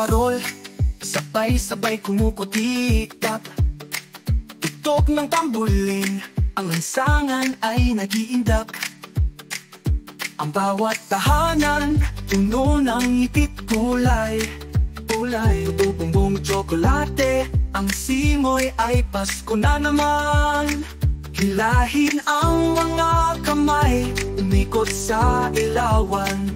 parol, sabay-sabay kumukutikap. Tutok ng tambuling, ang lansangan ay nag-iindak. Ang bawat tahanan, puno ng ipit kulay. Bumbong tsokolate, ang simoy ay Pasko na naman. Hilahin ang mga kamay, umikot sa ilawan.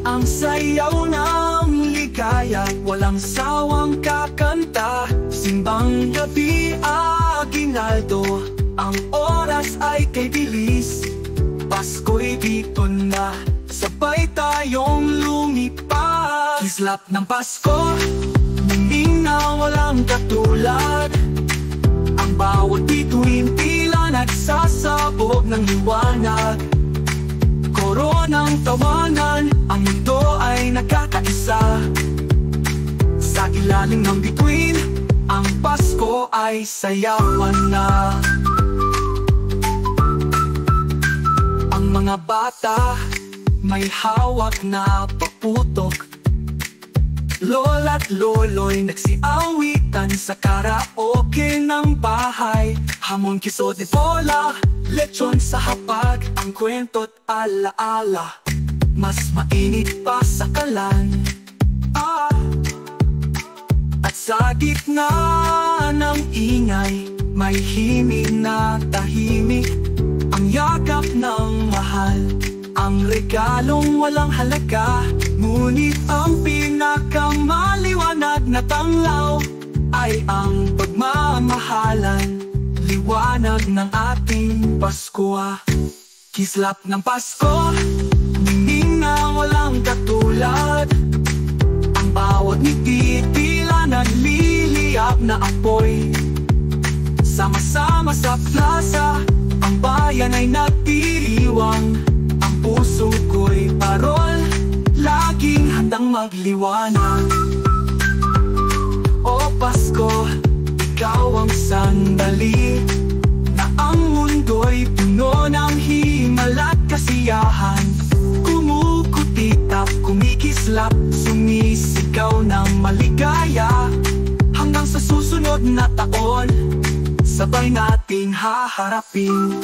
Ang sayaw ng ligaya, walang sawang kakanta. Simbang gabi, aginaldo, ang oras ay kay bilis. Pasko'y dito na, sabay tayong lumipas. Kislap ng Pasko, ningning na walang katulad. Ang bawat bituin tila nagsasabog ng liwanag. Koronang tawanan, ang mundo ay nakakaisa. Sa ilalim ng bituin, ang Pasko ay sayawan na. Ang mga bata may hawak na paputok. Lola't lolo'y nagsiawitan sa karaoke ng bahay. Hamon, kisot, bola, lechon sa hapag, ang kwento't alaala. Mas mainit pa sa kalan. At sa gitna ng ingay, may himig na tahimik. Ang yakap ng mahal, ang regalong walang halaga. Ngunit ang pinakamaliwanag na tanglaw ay ang pagmamahalan. Liwanag ng ating Pasko. Kislap ng Pasko, ningning na walang katulad. Ang bawat ngiti tila nagliliyab na apoy. Sama-sama sa plaza, ang bayan ay nagdiriwang. Ang puso ko'y parol, laging handang magliwanag. O Pasko, ikaw ang sandali na ang mundo'y puno ng himala't kasiyahan. Kumukutitap, kumikislap, sumisigaw ng maligaya. Hanggang sa susunod na taon, sabay nating haharapin.